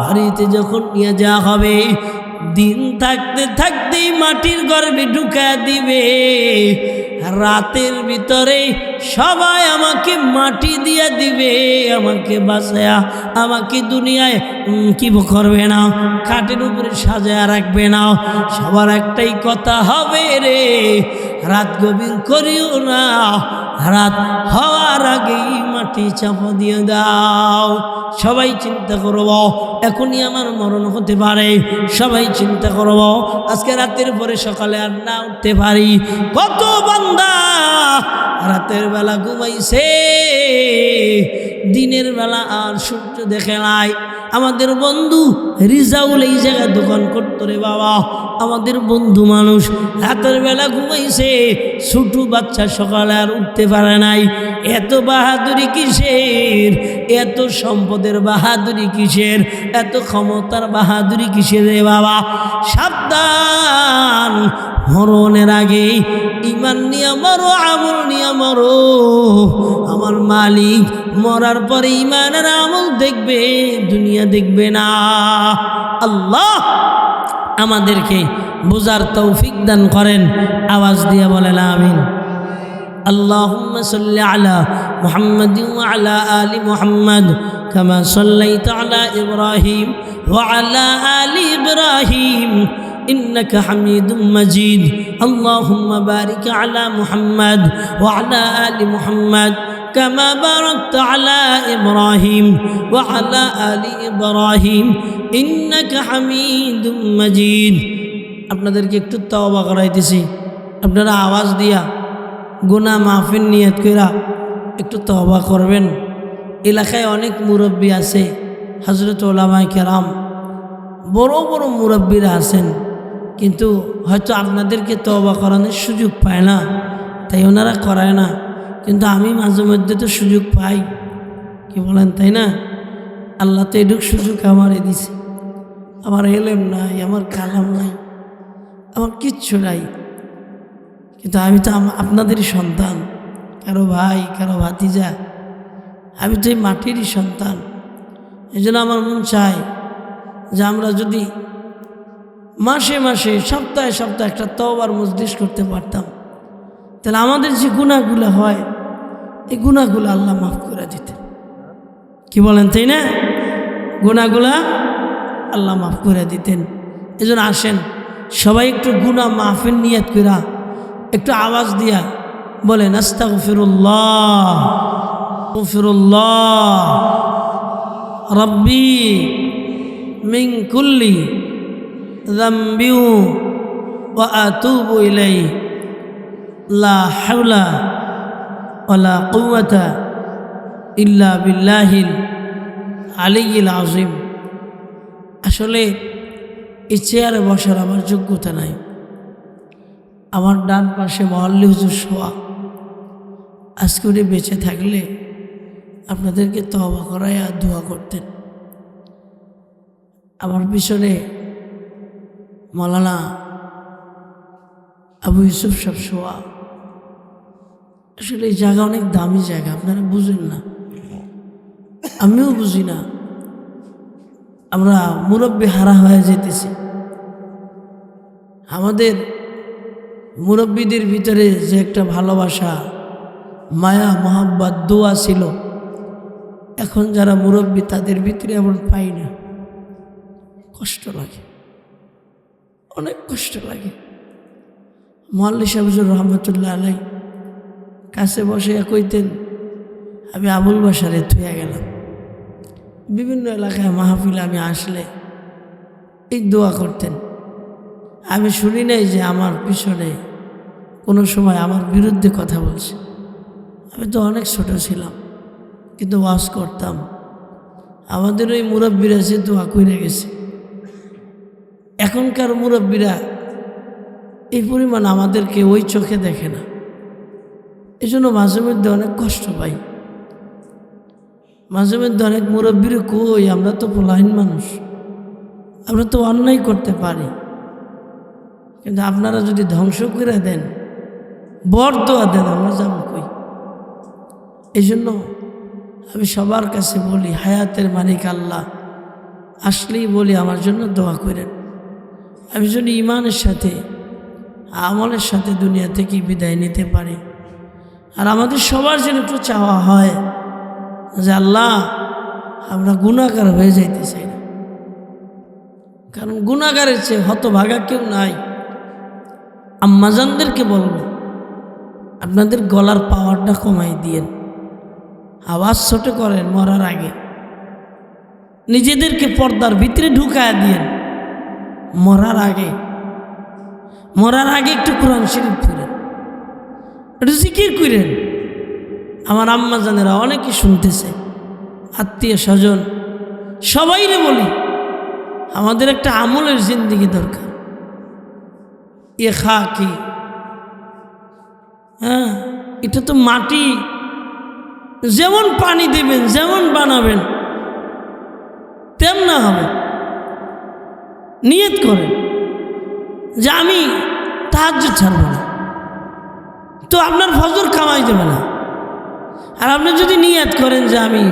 বাড়িতে যখন নিয়ে যাওয়া হবে, দিন থাকতে থাকতেই মাটির গর্ভে ঢুকা দিবে। রাতের ভিতরে সবাই আমাকে মাটি দিয়ে দিবে, আমাকে বাঁচায়া, আমাকে দুনিয়ায় কি করবে না, খাটের উপরে সাজায়া রাখবে না। সবার একটাই কথা হবে, রে রাত গভীর করিও না, রাত হওয়ার আগেই মাটি চাপা দিয়ে দাও। সবাই চিন্তা করব, এখনই আমার মরণ হতে পারে। সবাই চিন্তা করব, আজকে রাতের পরে সকালে আর না উঠতে পারি। কত বান্দা রাতের বেলা ঘুমাইছে, দিনের বেলা আর সূর্য দেখে নাই। আমাদের বন্ধু রিজাউল এই জায়গায় দোকান করতো রে বাবা, আমাদের বন্ধু মানুষ রাতের বেলা ঘুমাইছে, ছোট বাচ্চা সকালে আর উঠতে পারে নাই। এত বাহাদুরি কিসের, এত সম্পদের বাহাদুরি কিসের, এত ক্ষমতার বাহাদুরি কিসের রে বাবা? সাবধান, মরণের আগে ইমান নিয়ে মরো, আমল নিয়ে মরো। আমার মালিক মরার পরে ইমানের আমল দেখবে, দুনিয়া দেখবে না। আল্লাহ আমাদেরকে বুঝার তৌফিক দান করেন। আওয়াজ দিয়ে বলেন আমিন। আল্লাহুম্মা সাল্লি আলা মুহাম্মাদিন ওয়া আলা আলি মুহাম্মাদ كما صليت على إبراهيم وعلى آل إبراهيم إنك حميد مجيد اللهم بارك على محمد وعلى آل محمد كما باركت على إبراهيم وعلى آل إبراهيم إنك حميد مجيد আপনাদেরকে একটু তওবা করাইতেছি আপনারা আওয়াজ দিয়া গুনাহ মাফের নিয়ত কইরা একটু তওবা করবেন এলাকায় অনেক মুরব্বি আছে হযরত উলামায়ে কেরাম বড় বড় মুরব্বিরা আছেন কিন্তু হয়তো আপনাদেরকে তওবা করানোর সুযোগ পায় না তাই ওনারা করায় না কিন্তু আমি মাঝে মধ্যে তো সুযোগ পাই কি বলেন তাই না আল্লাহ তো এটুক সুযোগ আমারে দিছে আমার এলেম নাই আমার কালাম নাই আমার কিচ্ছু নাই কিন্তু আমি তো আপনাদেরই সন্তান কারো ভাই কারো ভাতিজা আমি তো এই মাটিরই সন্তান এই জন্য আমার মন চায় যে আমরা যদি মাসে মাসে সপ্তাহে সপ্তাহে একটা তওবার মজলিস করতে পারতাম তাহলে আমাদের যে গুনাহগুলো হয় এই গুনাহগুলো আল্লাহ মাফ করে দিতেন কি বলেন তাই না গুনাহগুলা আল্লাহ মাফ করে দিতেন এই জন্য আসেন সবাই একটু গুনাহ মাফের নিয়ত কইরা একটু আওয়াজ দিয়া বলেন আস্তাগফিরুল্লাহ আস্তাগফিরুল্লাহ রব্বি মিন কুল্লি যামবি ওয়া আতুবু ইলাইহি লা হাওলা ওয়ালা কুওয়াতা ইল্লা বিল্লাহিল আলিয়্যিল আযীম আসলে এই চেয়ারে বসার আমার যোগ্যতা নাই আমার ডান পাশে মহল্লি হুজুর শোয়া আজকে উনি বেঁচে থাকলে আপনাদেরকে তওবা করায় আর দোয়া করতেন আমার পিছনে মাওলানা আবু ইউসুফ সাহেব শোয়া আসলে এই জায়গা অনেক দামি জায়গা আপনারা বুঝেন না আমিও বুঝি না আমরা মুরব্বি হারা হয়ে যেতেছি আমাদের মুরব্বিদের ভিতরে যে একটা ভালোবাসা মায়া মোহাব্বত দোয়া ছিল এখন যারা মুরব্বি তাদের ভিতরে এমন পাই না কষ্ট লাগে অনেক কষ্ট লাগে মৌলভী সাহেব রহমতুল্লাহ আলাই কাছে বসে কইতেন আমি আবুল বাশারে থুয়া গেলাম বিভিন্ন এলাকায় মাহফিলে আমি আসলে এই দোয়া করতেন আমি শুনি নাই যে আমার পিছনে কোনো সময় আমার বিরুদ্ধে কথা বলছে আমি তো অনেক ছোট ছিলাম কিন্তু ওয়াজ করতাম আমাদের ওই মুরব্বীরা যে দোয়া কইরা গেছে এখনকার মুরব্বীরা এই পরিমাণ আমাদেরকে ওই চোখে দেখে না এই জন্য মাঝে মধ্যে অনেক কষ্ট পাই মাঝে মধ্যে অনেক মুরব্বীর কই আমরা তো পোলাহীন মানুষ আমরা তো অন্যায় করতে পারি কিন্তু আপনারা যদি ধ্বংস করে দেন বর দোয়া দেন আমরা যাব কই এই জন্য আমি সবার কাছে বলি হায়াতের মালিক আল্লাহ আসলেই বলি আমার জন্য দোয়া করেন আমি যদি ইমানের সাথে আমলের সাথে দুনিয়া থেকে বিদায় নিতে পারি আর আমাদের সবার যেন একটু চাওয়া হয় যে আল্লাহ আমরা গুনাহগার হয়ে যাইতে চাই না কারণ গুনাহগারের চেয়ে হতভাগা কেউ নাই আম্মাজানদেরকে বলবো আপনাদের গলার পাওয়ারটা কমাই দিয়েন আওয়াজ ছোট করেন মরার আগে নিজেদেরকে পর্দার ভিতরে ঢুকায় দিয়েন মরার আগে একটু কোরআন শরীফ পড়েন একটু জিকির করেন আমার আম্মাজানেরা অনেকে শুনতেছে আত্মীয় স্বজন সবাইরে বলি আমাদের একটা আমলের জিন্দেগি দরকার এ খা কি হ্যাঁ এটা তো মাটি যেমন পানি দেবেন যেমন বানাবেন তেমনা হবে নিয়ত করেন যে আমি তাহাজ্জুদ ছাড়ব না তো আপনার ফজর কামাই দেবে না আর আপনি যদি নিয়ত করেন যে আমি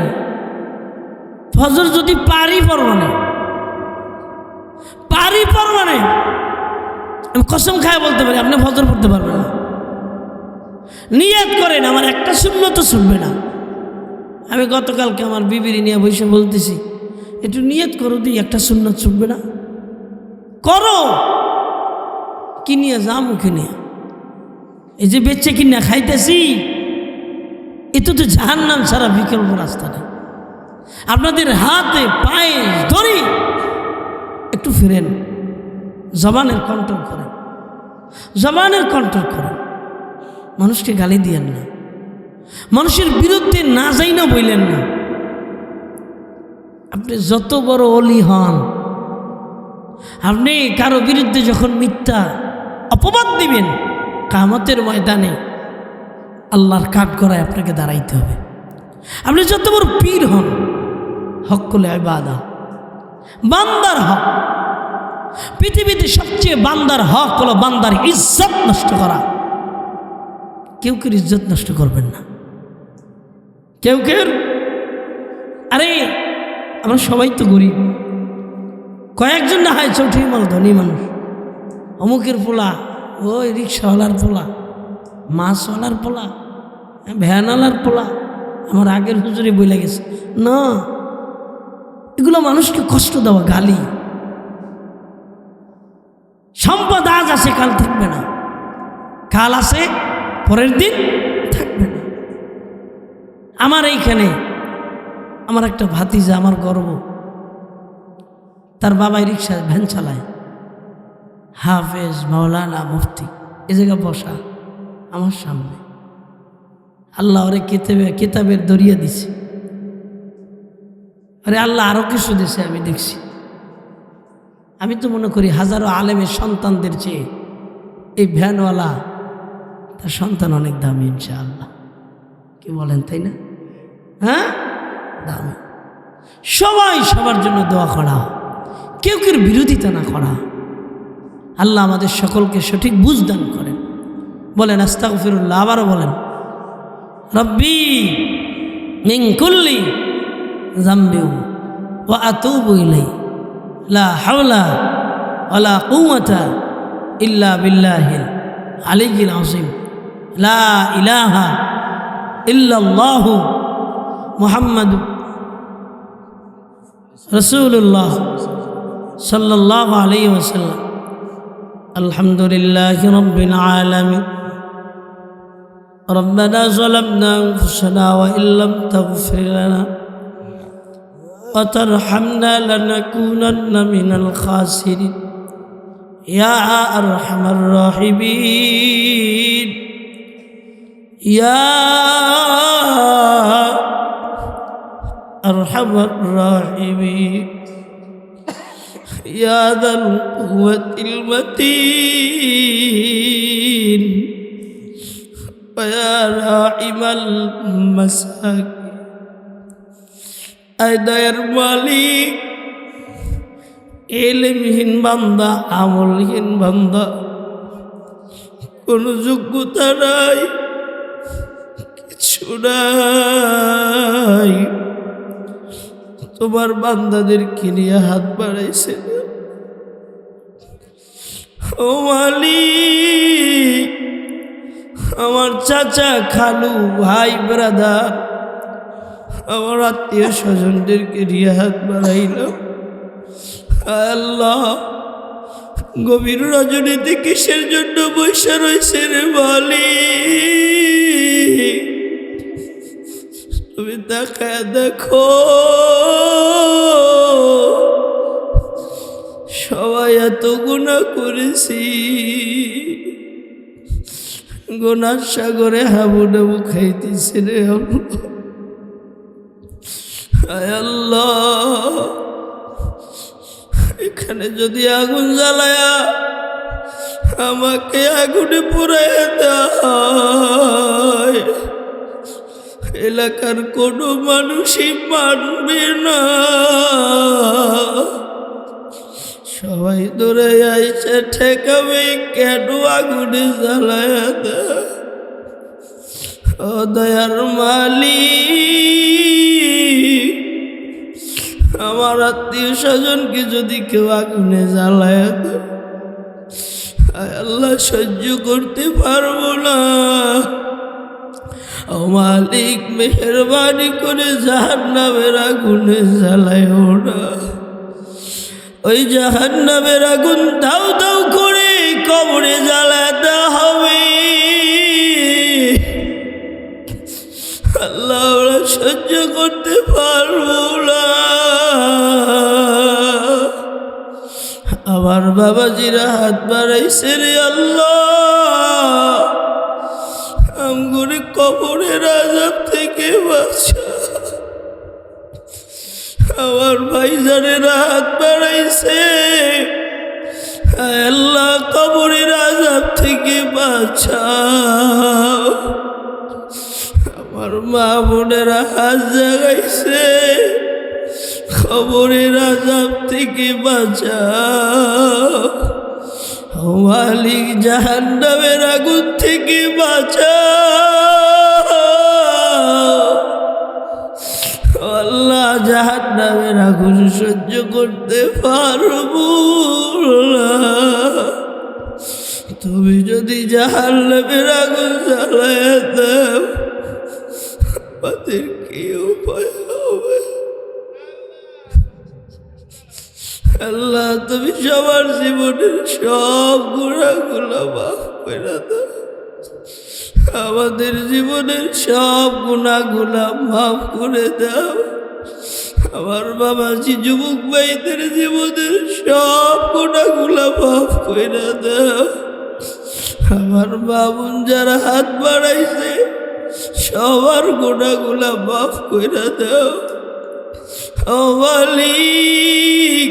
ফজর যদি পারি পড়ব না আমি কসম খায় বলতে পারি আপনি ফজর পড়তে পারবেন না নিয়ত করেন আমার একটা সুন্নত ছুটবে না আমি গতকালকে আমার বিবির নিয়ে বসে বলতেছি, একটু নিয়ত করো দিই, একটা সুন্নাত ছুটবে না? করো। কি নিয়ে যা মুখে নিয়ে, এই যে বেচে কিনা খাইতেছি, এতো তো জাহান্নাম ছাড়া বিকল্প রাস্তা নেই। আপনাদের হাতে পায়ে ধরি একটু ফিরেন, জবানের কন্ট্রোল করেন, জবানের কন্ট্রোল করেন। মানুষকে গালি দিয়েন না, মানুষের বিরুদ্ধে না যাই না বললেন না। আপনি যত বড় অলি হন, আপনি কারো বিরুদ্ধে যখন মিথ্যা অপবাদ দিবেন, কিয়ামতের ময়দানে আল্লাহর কাঠগড়ায় আপনাকে দাঁড়াইতে হবে। আপনি যত বড় পীর হন, হক কলে ইবাদত, বান্দার হক। পৃথিবীতে সবচেয়ে বান্দার হক হলো বান্দার ইজ্জত নষ্ট করা। কেউ কেউ ইজ্জত নষ্ট করবেন না, কেউ কেউ। আরে আমরা সবাই তো গরিব, কয়েকজন না হয় চৌঠি মাল ধনী মানুষ, অমুকের পোলা, ওই রিক্সাওয়ালার পোলা, মাছওয়ালার পোলা, ভ্যানওয়ালার পোলা, আমার আগের হুজুরে বইলে গেছে না। এগুলো মানুষকে কষ্ট দেওয়া, গালি। সম্পদ আজ আছে কাল থাকবে না, কাল আছে পরের দিন থাকবে না। আমার এইখানে আমার একটা ভাতিজা, আমার গর্ব, তার বাবাই রিক্সা ভ্যান চালায়, হাফেজ, মাওলানা, মুফতি, এ জায়গায় বসা আমার সামনে। আল্লাহ ওরে কিতাবের দরিয়া দিছে। আরে আল্লাহ আরো কিছু দিছে, আমি দেখছি। আমি তো মনে করি হাজারো আলেমের সন্তানদের চেয়ে এই ভ্যানওয়ালা তার সন্তান অনেক দামি, ইনশাআল্লাহ। কি বলেন, তাই না? হ্যাঁ, দামি। সবাই সবার জন্য দোয়া করা, কেউ কেউ বিরোধিতা না করা। আল্লাহ আমাদের সকলকে সঠিক বুঝ দান করেন। বলেন আস্তাগফিরুল্লাহ, আবারও বলেন রব্বি মিন কুল্লি যামবি ওয়া আতুবু ইলাইহি লা হাওলা ওয়ালা কুওয়াতা ইল্লা বিল্লাহিল আলিয়্যিল আযীম লা ইলাহা ইল্লাল্লাহু মুহাম্মাদুর রাসূলুল্লাহ সাল্লাল্লাহু আলাইহি ওয়াসাল্লাম। আলহামদুলিল্লাহি রাব্বিল আলামিন। ربنا ظلمنا أنفسنا وإن لم تغفر لنا وترحمنا لنكونن من الخاسرين يا أرحم الراحمين يا أرحم الراحمين يا ذا القوة المتين ويا راحم المساكين। আয় দয়ার মালিক, ইলমহীন বান্দা, আমলহীন বান্দা, কোনো যোগ্যতা নাই, কিছু নাই, তোমার বান্দাদেরকে নিয়ে হাত বাড়াইছে। ও মালিক, আমার চাচা, খালু, ভাই, ব্রাদার, আমার আত্মীয় স্বজনদেরকে নিয়ে হাত বাড়াইল। আল্লাহ, গভীর রজনীতে কিসের জন্য বৈশা রয়েছে রে মালিক? তুমি তাকায় দেখো, সবাই এত গুনাহ করেছি, গুনার সাগরে হাবুডুবু খাইতেছে রে আল্লাহ। এখানে যদি আগুন জ্বালায়া আমাকে আগুনে পুড়াইয়া দেয়, এলাকার কোনো মানুষই মানবে না। সবাই দৌড়ে আইসে ঠেকাবে, কেন আগুনে জ্বালায়া দেয়? ও দয়ার মালিক, আমার আত্মীয় স্বজনকে যদি কেউ আগুনে জ্বালায় দেয়, আল্লাহ সহ্য করতে পারবো না। ও মালিক মেহেরবানি করে জাহান্নামের আগুনে জ্বালায়ও না। ওই জাহান্নামের আগুন দাউ দাউ করে কবরে জ্বালাতে হবে। আল্লাহ ওরা সহ্য করতে পারবো না। আমার বাবাজিরা হাত বাড়াইছে রে আল্লাহ, আমগুলি কবরের আযাব থেকে বাঁচা। আমার ভাইজানেরা হাত বাড়াইছে, আল্লাহ কবরের আযাব থেকে বাঁচাও। আমার মা বোনেরা হাত জাগাইছে, কবরের আযাব থেকে বাঁচাও। ও মালিক জাহান্নামের আগুন থেকে বাঁচাও। আল্লাহ জাহান্নামের আগুন সহ্য করতে পারবো না। তুমি যদি জাহান্নামের আগুন জ্বালায় দাও, আমাদের কি উপায় হবে? আল্লাহ তুমি সবার জীবনের সব গুনাহগুলো মাফ করে দাও। আমাদের জীবনের সব গুনাহগুলো মাফ করে দাও। আমার বাবাজি যুবক ভাইদের জীবনের সব গুনাহগুলো মাফ করে দাও। আমার বাবুন যারা হাত বাড়াইছে সবার গুনাহগুলো মাফ করে দাও। ও মালিক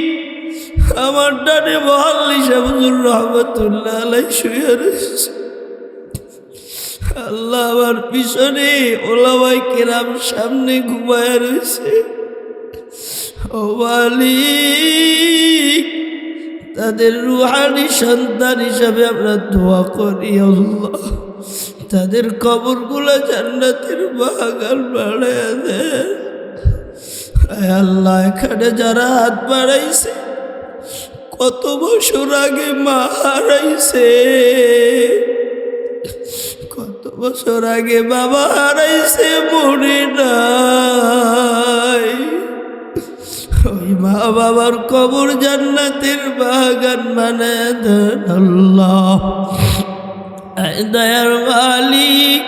আমার ডানে মহল্লি শামসুর রহমতুল্লাহ আলাইহি শুয়ে রয়েছে। আল্লাহ আমার পিছনে ওলামায়ে কেরাম সামনে ঘুমায় রয়েছে। ও মালিক তাদের রুহানি সন্তান হিসাবে আমরা দোয়া করি আল্লাহ, তাদের কবরগুলো জান্নাতের বাগান বানায় দেন। আল্লাহ এখানে যারা হাত বাড়াইছে কত বছর আগে মা হারাইছে, কত বছর আগে বাবা হারাইছে মনে নাই। ওই মা বাবার কবর জান্নাতের বাগান বানায় দেন আল্লাহ। দয়ার মালিক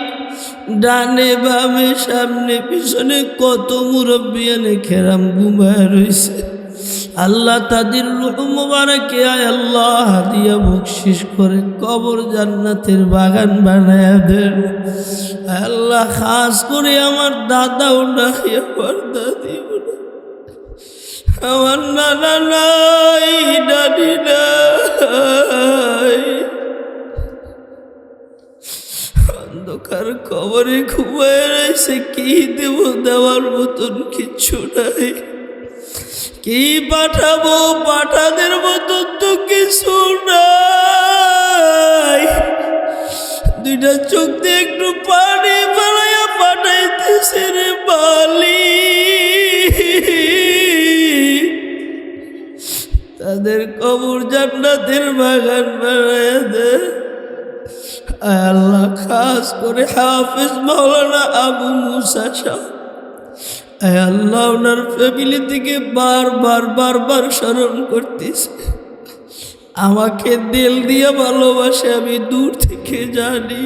ডানে বামে সামনে পিছনে কত মুরব্বিয়ানে কেরাম ঘুমায় রয়েছে। আল্লাহ তাদের রূহ মুবারকে আয় আল্লাহ হাদিয়া বকশিশ করে কবর জান্নাতের বাগান বানায়া দেন। আল্লাহ খাস করে আমার দাদাও নাই, আমার দাদিও নাই, আমার নানা নাই, দাদি নাই। অন্ধকার কবরে ঘুমায় রয়েছে, কি দেব, দেওয়ার মতন কিচ্ছু নাই। কি পাঠাবো, পাঠাদের মতন তো কিছু নাই। দুইটা চোখ দিয়ে একটু পানি ফেলাইয়া পাঠাইতেছে রে বালি। তাদের কবর জান্নাতের বাগান বানায় দে আল্লাহ। খাস করে হাফেজ মাওলানা আবু মুসা শাহ আল্লাহ ওনার ফ্যামিলি থেকে বারবার স্মরণ করতেছে। আমাকে দিল দিয়ে ভালোবাসে, আমি দূর থেকে জানি।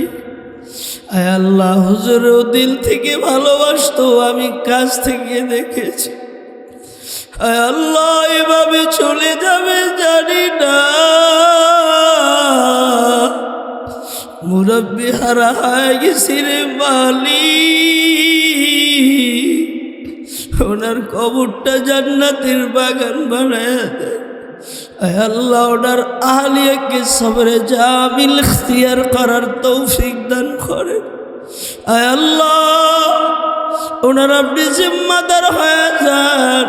আল্লাহ হুজুরও দিল থেকে ভালোবাসতো, আমি কাছ থেকে দেখেছি। আল্লাহ এভাবে চলে যাবে জানি না। মুরব্বি হারা হয়ে গেছি রে মালিক, ওনার কবরটা জান্নাতের বাগান বানায় দেন। আল্লাহ ওনার আহলিয়াকে সবরে জামিল ইখতিয়ার করার তৌফিক দান করেন। আল্লাহ ওনার আপনি জিম্মাদার হয়ে যান,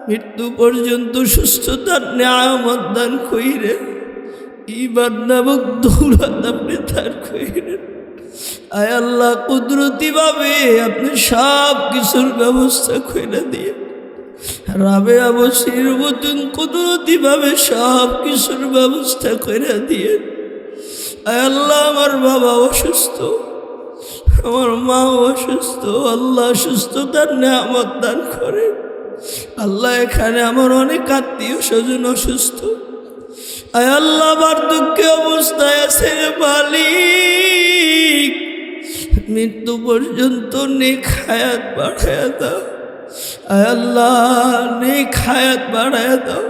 মৃত্যু পর্যন্ত সুস্থতার নিয়ামত দান কইরেন। ঈমান নামক দৌলত আপনি দান কইরেন। আয় আল্লাহ কুদরতি ভাবে আপনি সব কিছুর ব্যবস্থা করে দিয়ে রাবেয়া বসির মতন কুদরতি ভাবে সব কিছুর ব্যবস্থা করে দিয়ে। আয় আল্লাহ আমার বাবা অসুস্থ, আমার মা অসুস্থ, আল্লাহ সুস্থতার নেয়ামত দান করে। আল্লাহ এখানে আমার অনেক আত্মীয় স্বজন অসুস্থ, আয় আল্লাহ আমার দুঃখে অবস্থায় আছে মালিক, মৃত্যু পর্যন্ত নেক হায়াত বাড়ায়া দাও। আয় আল্লাহ নেক হায়াত বাড়ায়া দাও।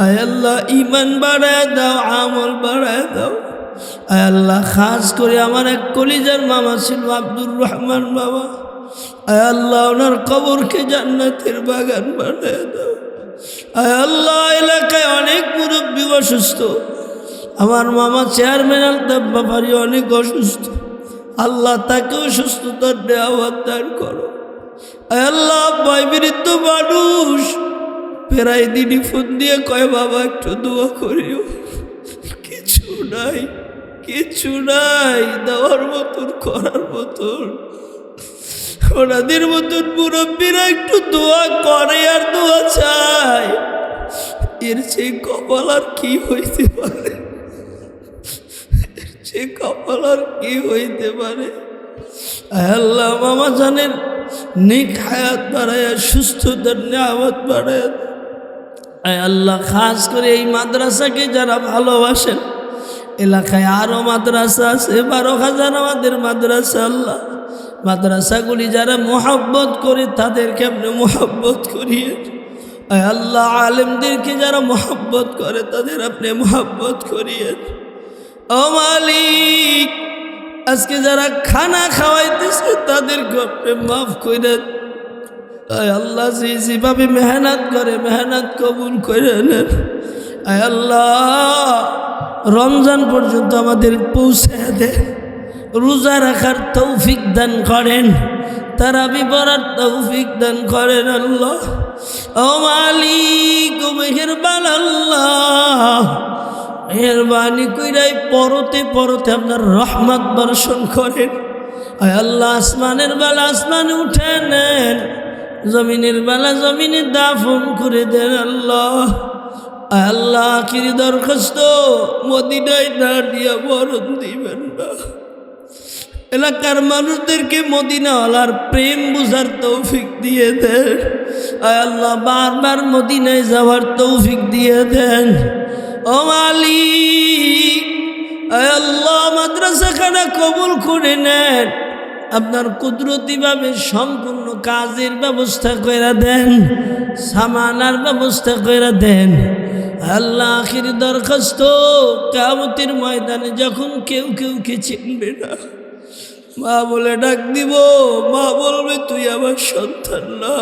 আয় আল্লাহ ঈমান বাড়ায়া দাও, আমল বাড়ায়া দাও। আয় আল্লাহ খাস করে আমার এক কলিজার মামা ছিল আব্দুর রহমান বাবা, আয় আল্লাহ ওনার কবরকে জান্নাতের বাগান বানায় দাও। আয় আল্লাহ এলাকায় অনেক মুরব্বী অসুস্থ, আমার মামা চেয়ারম্যান আলতাফ ব্যাপারী অনেক অসুস্থ, আল্লাহ তাকেও সুস্থতার নেয়ামত দান করো। আয় আল্লাহ বয়বৃদ্ধ মানুষ প্রায় দিনই ফোন দিয়ে কয় বাবা একটু দোয়া করিও, কিছু নাই, কিছু নাই দেওয়ার মতন, করার মতন। ওনাদের মতন মুরব্বীরা একটু দোয়া করে আর দোয়া চায়, এর চেয়ে কপাল আর কি হইতে পারে? এর চেয়ে কপাল আর কি হইতে পারে? আল্লাহ মামা জানেন নেক হায়াত বাড়ায়, সুস্থতার নিয়ামত বাড়ায়। আয় আল্লাহ খাস করে এই মাদ্রাসাকে যারা ভালোবাসেন, এলাকায় আরও মাদ্রাসা আছে 12,000 আমাদের মাদ্রাসা, আল্লাহ মাদ্রাসাগুলি যারা মোহাব্বত করে তাদেরকে আপনি মোহাব্বত করিয়ে। আয় আল্লাহ আলেমদেরকে যারা মোহাব্বত করে তাদের আপনি মোহাব্বত করিয়ে। ও মালিক আজকে যারা খানা খাওয়াইতেছে তাদেরকে আপনি মাফ করে। আয় আল্লাহ যেভাবে মেহনত করে মেহনত কবুল করে নেন। আয় আল্লাহ রমজান পর্যন্ত আমাদের পৌঁছে দেন, রোজা রাখার তৌফিক দান করেন, তারাবি পড়ার তৌফিক দান করেন। আল্লাহ ও মালিক ও মেহেরবান আল্লাহ, মেহরবানি কইরাই পরতে পরতে আপনার রহমত বর্ষণ করেন। আয় আল্লাহ আসমানের বেলা আসমানে উঠে নেন, জমিনের বেলা জমিনে দাফন করে দেন। আল্লাহ আয় আল্লাহ আখিরি দরখাস্ত, মদিনায় না দিয়া মরণ দিবেন না। এলাকার মানুষদেরকে মদিনাওয়ালার প্রেম বুঝার তৌফিক দিয়ে দেন। আয় আল্লাহ বারবার মদিনায় যাওয়ার তৌফিক দিয়ে দেন। ও মালিক আয় আল্লাহ মাদ্রাসাখানা কবুল করে নেন, আপনার কুদরতিভাবে সম্পূর্ণ কাজের ব্যবস্থা করে দেন, সামানার ব্যবস্থা করে দেন। আল্লাহ আখিরি দরখাস্ত, কিয়ামতের ময়দানে যখন কেউ কেউকে চিনবে না, মা বলে ডাক দিব, মা বলবে তুই আমার সন্তান না।